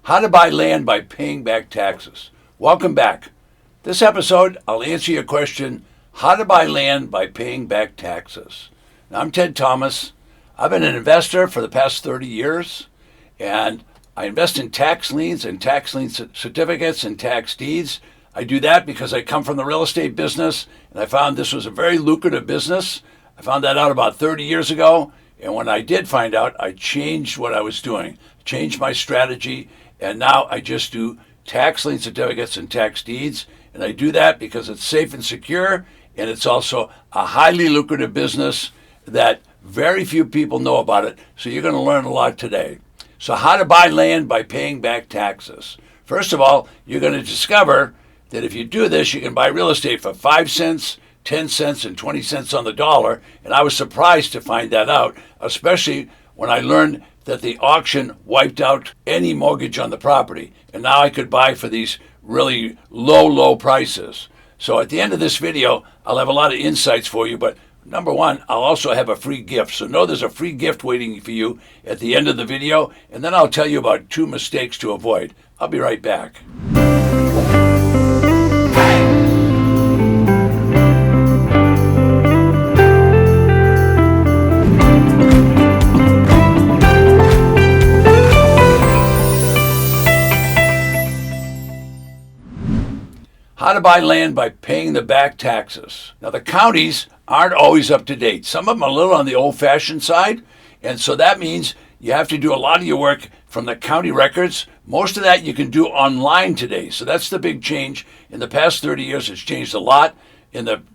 How to buy land by paying back taxes. Welcome back. This episode, I'll answer your question, how to buy land by paying back taxes. Now, I'm Ted Thomas. I've been an investor for the past 30 years, and I invest in tax liens and tax lien certificates and tax deeds. I do that because I come from the real estate business, and I found this was a very lucrative business. I found that out about 30 years ago, and when I did find out, I changed what I was doing, changed my strategy, and now I just do tax lien certificates and tax deeds, and I do that because it's safe and secure, and it's also a highly lucrative business that very few people know about it, so you're going to learn a lot today. So how to buy land by paying back taxes. First of all, you're going to discover that if you do this, you can buy real estate for 5 cents, 10 cents, and 20 cents on the dollar, and I was surprised to find that out, especially when I learned that the auction wiped out any mortgage on the property, and now I could buy for these really low prices. So at the end of this video, I'll have a lot of insights for you, but number one, I'll also have a free gift. So know there's a free gift waiting for you at the end of the video, and then I'll tell you about 2 mistakes to avoid. I'll be right back. How to buy land by paying the back taxes. Now, the counties aren't always up to date. Some of them are a little on the old-fashioned side, and so that means you have to do a lot of your work from the county records. Most of that you can do online today, so that's the big change. In the past 30 years, it's changed a lot.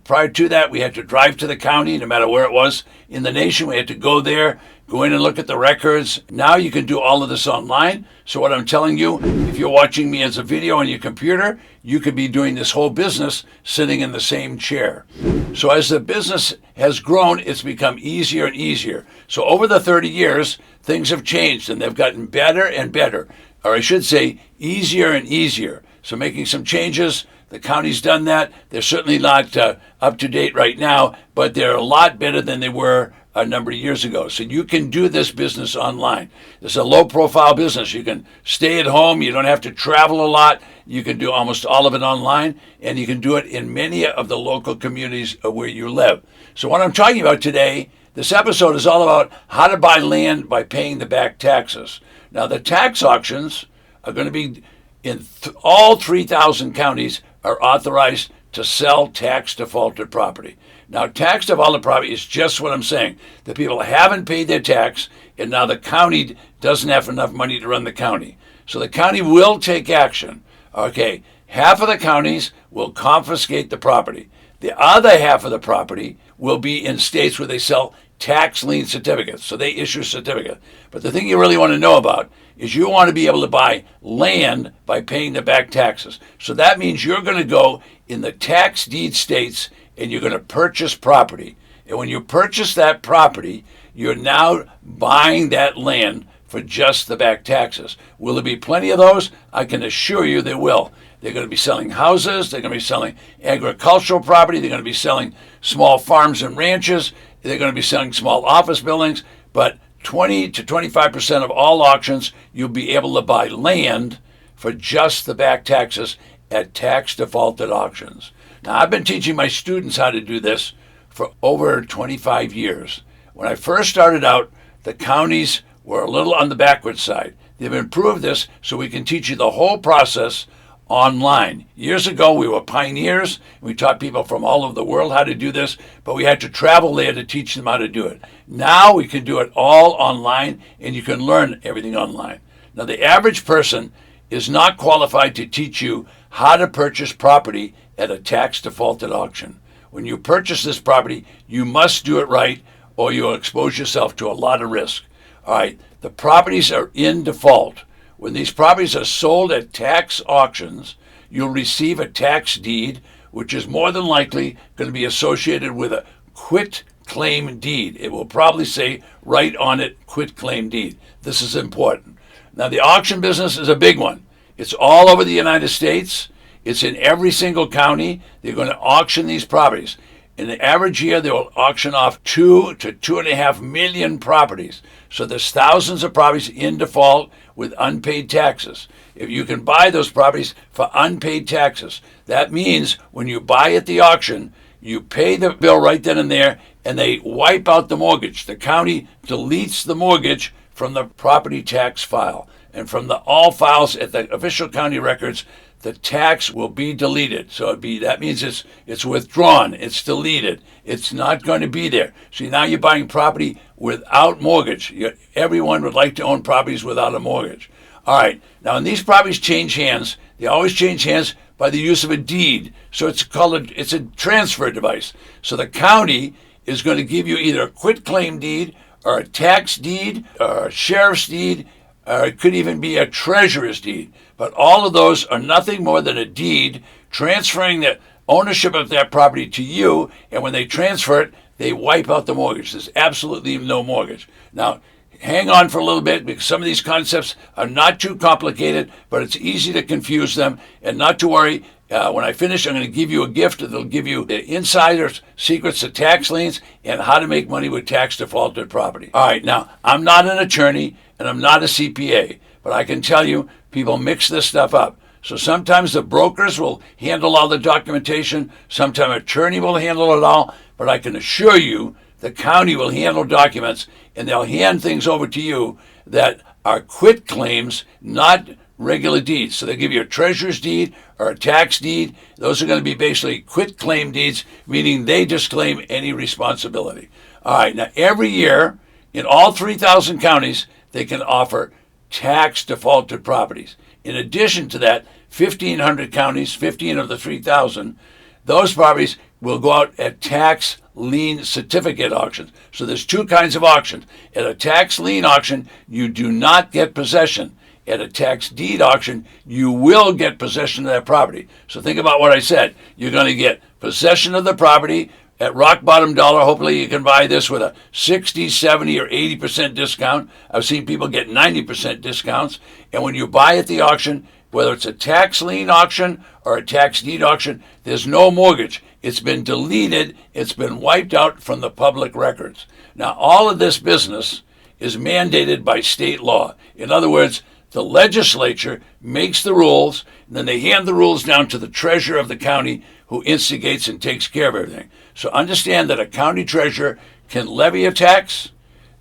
Prior to that, we had to drive to the county, no matter where it was in the nation. We had to go there, go in and look at the records. Now you can do all of this online. So what I'm telling you, if you're watching me as a video on your computer, you could be doing this whole business sitting in the same chair. So as the business has grown, it's become easier and easier. So over the 30 years, things have changed and they've gotten better and better, or I should say easier and easier. So making some changes. The county's done that. They're certainly not up to date right now, but they're a lot better than they were a number of years ago. So you can do this business online. It's a low profile business. You can stay at home. You don't have to travel a lot. You can do almost all of it online, and you can do it in many of the local communities where you live. So what I'm talking about today, this episode is all about how to buy land by paying the back taxes. Now, the tax auctions are going to be in all 3,000 counties are authorized to sell tax defaulted property. Now, tax defaulted property is just what I'm saying. The people haven't paid their tax, and now the county doesn't have enough money to run the county. So the county will take action. Okay, half of the counties will confiscate the property. The other half of the property will be in states where they sell tax lien certificates. So they issue a certificate. But the thing you really want to know about is you want to be able to buy land by paying the back taxes. So that means you're going to go in the tax deed states and you're going to purchase property. And when you purchase that property, you're now buying that land for just the back taxes. Will there be plenty of those? I can assure you there will. They're going to be selling houses. They're going to be selling agricultural property. They're going to be selling small farms and ranches. They're going to be selling small office buildings. But 20 to 25% of all auctions, you'll be able to buy land for just the back taxes at tax defaulted auctions. Now, I've been teaching my students how to do this for over 25 years. When I first started out, the counties were a little on the backward side. They've improved this so we can teach you the whole process online. Years ago, we were pioneers. We taught people from all over the world how to do this, but we had to travel there to teach them how to do it. Now we can do it all online, and you can learn everything online. Now, the average person is not qualified to teach you how to purchase property at a tax defaulted auction. When you purchase this property, you must do it right, or you'll expose yourself to a lot of risk. All right, the properties are in default. When these properties are sold at tax auctions, you'll receive a tax deed, which is more than likely going to be associated with a quit claim deed. It will probably say right on it, quit claim deed. This is important. Now, the auction business is a big one. It's all over the United States. It's in every single county. They're going to auction these properties. In the average year, they will auction off 2 to 2.5 million properties. So there's thousands of properties in default with unpaid taxes. If you can buy those properties for unpaid taxes, that means when you buy at the auction, you pay the bill right then and there, and they wipe out the mortgage. The county deletes the mortgage from the property tax file. And from all files at the official county records, the tax will be deleted. So that means it's withdrawn, it's deleted, it's not going to be there. So now you're buying property without mortgage. Everyone would like to own properties without a mortgage. All right, now when these properties change hands, they always change hands by the use of a deed. So it's a transfer device. So the county is going to give you either a quitclaim deed or a tax deed or a sheriff's deed, or it could even be a treasurer's deed. But all of those are nothing more than a deed transferring the ownership of that property to you, and when they transfer it, they wipe out the mortgage. There's absolutely no mortgage. Now, hang on for a little bit, because some of these concepts are not too complicated, but it's easy to confuse them. And not to worry, when I finish, I'm going to give you a gift that'll give you the insider's secrets to tax liens and how to make money with tax defaulted property. All right, now, I'm not an attorney and I'm not a CPA, but I can tell you people mix this stuff up. So sometimes the brokers will handle all the documentation, sometimes an attorney will handle it all, but I can assure you the county will handle documents, and they'll hand things over to you that are quit claims, not regular deeds. So they give you a treasurer's deed or a tax deed. Those are going to be basically quit claim deeds, meaning they disclaim any responsibility. All right, now every year in all 3,000 counties, they can offer tax defaulted properties. In addition to that, 1,500 counties, 15 of the 3,000, those properties will go out at tax lien certificate auctions. So there's two kinds of auctions. At a tax lien auction, you do not get possession. At a tax deed auction, you will get possession of that property. So think about what I said. You're going to get possession of the property at rock bottom dollar. Hopefully you can buy this with a 60, 70, or 80% discount. I've seen people get 90% discounts. And when you buy at the auction, whether it's a tax lien auction or a tax deed auction, there's no mortgage. It's been deleted. It's been wiped out from the public records. Now, all of this business is mandated by state law. In other words, the legislature makes the rules, and then they hand the rules down to the treasurer of the county, who instigates and takes care of everything. So understand that a county treasurer can levy a tax,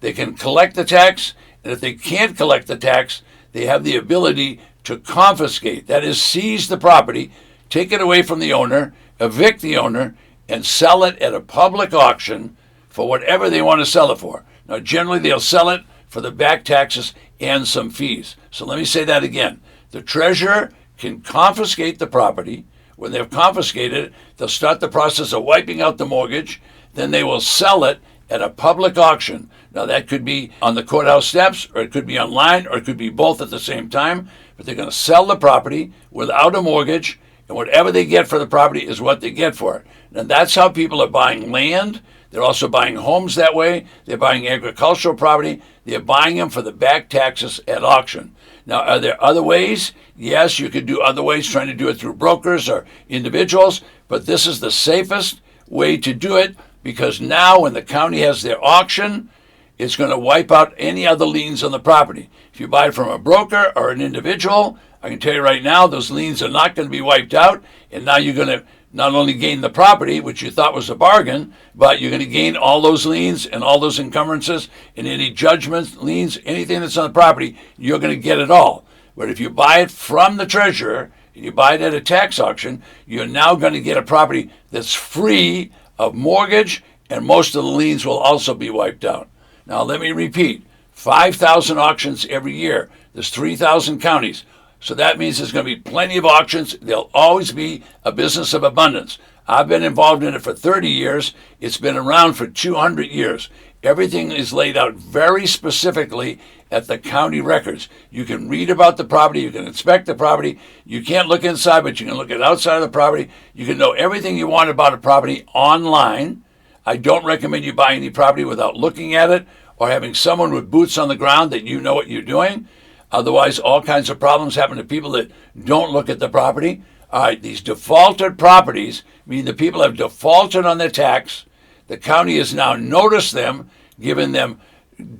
they can collect the tax, and if they can't collect the tax, they have the ability to confiscate, that is, seize the property, take it away from the owner, evict the owner, and sell it at a public auction for whatever they want to sell it for. Now, generally, they'll sell it for the back taxes and some fees. So let me say that again. The treasurer can confiscate the property. When they've confiscated it, they'll start the process of wiping out the mortgage. Then they will sell it at a public auction. Now, that could be on the courthouse steps, or it could be online, or it could be both at the same time. But they're going to sell the property without a mortgage, and whatever they get for the property is what they get for it. And that's how people are buying land. They're also buying homes that way. They're buying agricultural property. They're buying them for the back taxes at auction. Now, are there other ways? Yes, you could do other ways, trying to do it through brokers or individuals, but this is the safest way to do it, because now when the county has their auction, it's going to wipe out any other liens on the property. If you buy it from a broker or an individual, I can tell you right now, those liens are not going to be wiped out, and now you're going to not only gain the property, which you thought was a bargain, but you're going to gain all those liens and all those encumbrances and any judgments, liens, anything that's on the property, you're going to get it all. But if you buy it from the treasurer, and you buy it at a tax auction, you're now going to get a property that's free of mortgage, and most of the liens will also be wiped out. Now, let me repeat, 5,000 auctions every year. There's 3,000 counties. So that means there's going to be plenty of auctions. There'll always be a business of abundance. I've been involved in it for 30 years. It's been around for 200 years. Everything is laid out very specifically at the county records. You can read about the property. You can inspect the property. You can't look inside, but you can look at outside of the property. You can know everything you want about a property online. I don't recommend you buy any property without looking at it or having someone with boots on the ground that you know what you're doing. Otherwise, all kinds of problems happen to people that don't look at the property. All right, these defaulted properties mean the people have defaulted on their tax. The county has now noticed them, given them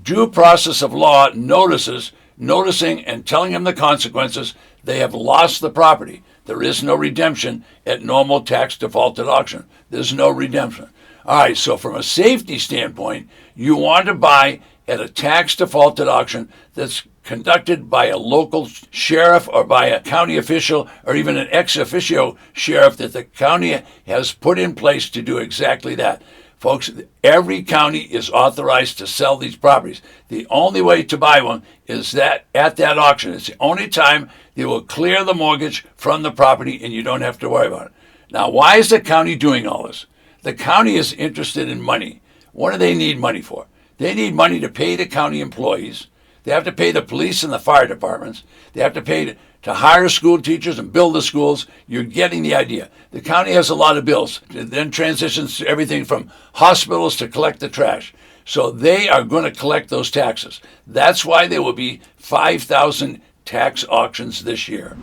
due process of law notices noticing and telling them the consequences, they have lost the property. There is no redemption at normal tax defaulted auction. There's no redemption. All right, so from a safety standpoint, you want to buy at a tax defaulted auction that's conducted by a local sheriff or by a county official or even an ex officio sheriff that the county has put in place to do exactly that. Folks, every county is authorized to sell these properties. The only way to buy one is that at that auction. It's the only time they will clear the mortgage from the property and you don't have to worry about it. Now, why is the county doing all this? The county is interested in money. What do they need money for? They need money to pay the county employees. They have to pay the police and the fire departments. They have to pay to hire school teachers and build the schools. You're getting the idea. The county has a lot of bills. It then transitions to everything from hospitals to collect the trash. So they are going to collect those taxes. That's why there will be 5,000 tax auctions this year.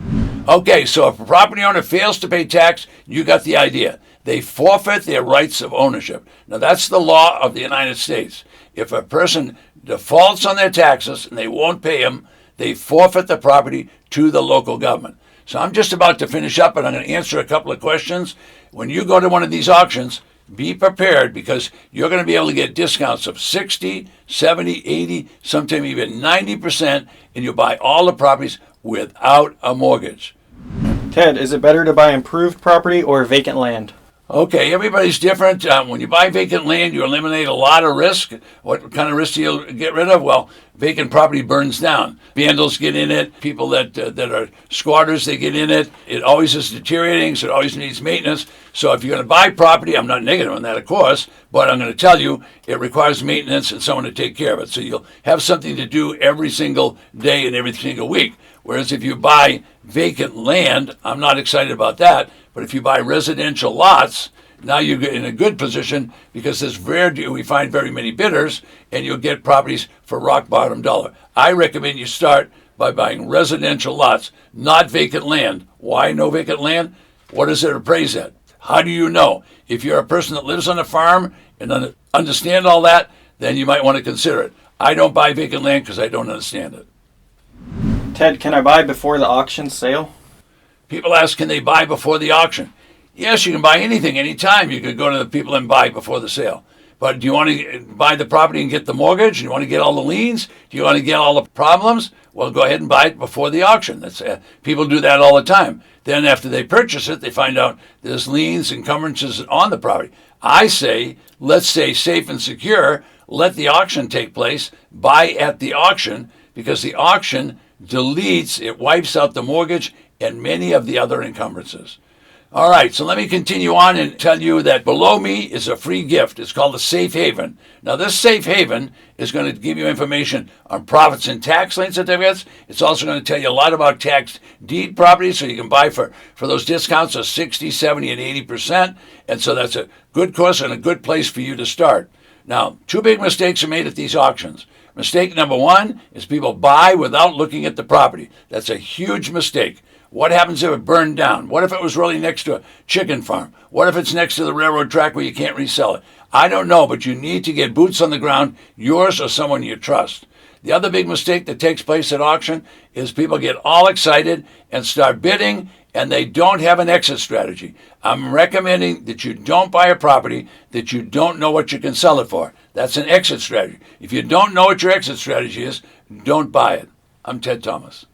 Okay, so if a property owner fails to pay tax, you got the idea. They forfeit their rights of ownership. Now, that's the law of the United States. If a person defaults on their taxes and they won't pay them, they forfeit the property to the local government. So I'm just about to finish up, and I'm going to answer a couple of questions. When you go to one of these auctions, be prepared because you're going to be able to get discounts of 60, 70, 80, sometimes even 90%, and you'll buy all the properties without a mortgage. Ted, is it better to buy improved property or vacant land? Okay, everybody's different. When you buy vacant land, you eliminate a lot of risk. What kind of risk do you get rid of? Well, vacant property burns down. Vandals get in it. People that are squatters, they get in it. It always is deteriorating, so it always needs maintenance. So if you're going to buy property, I'm not negative on that, of course, but I'm going to tell you it requires maintenance and someone to take care of it. So you'll have something to do every single day and every single week. Whereas if you buy vacant land, I'm not excited about that. But if you buy residential lots, now you're in a good position because we find very many bidders and you'll get properties for rock bottom dollar. I recommend you start by buying residential lots, not vacant land. Why no vacant land? What is it appraised at? How do you know? If you're a person that lives on a farm and understand all that, then you might want to consider it. I don't buy vacant land because I don't understand it. Ted, can I buy before the auction sale? People ask, can they buy before the auction? Yes, you can buy anything, anytime. You could go to the people and buy before the sale. But do you want to buy the property and get the mortgage? Do you want to get all the liens? Do you want to get all the problems? Well, go ahead and buy it before the auction. People do that all the time. Then after they purchase it, they find out there's liens, encumbrances on the property. I say, let's stay safe and secure. Let the auction take place. Buy at the auction because the auction it wipes out the mortgage and many of the other encumbrances. All right, so let me continue on and tell you that below me is a free gift. It's called a Safe Haven. Now, this Safe Haven is going to give you information on profits and tax lien certificates. It's also going to tell you a lot about tax deed properties, so you can buy for those discounts of 60, 70, and 80%. And so that's a good course and a good place for you to start. Now, two big mistakes are made at these auctions. Mistake number one is people buy without looking at the property. That's a huge mistake. What happens if it burned down? What if it was really next to a chicken farm? What if it's next to the railroad track where you can't resell it? I don't know, but you need to get boots on the ground, yours or someone you trust. The other big mistake that takes place at auction is people get all excited and start bidding, and they don't have an exit strategy. I'm recommending that you don't buy a property that you don't know what you can sell it for. That's an exit strategy. If you don't know what your exit strategy is, don't buy it. I'm Ted Thomas.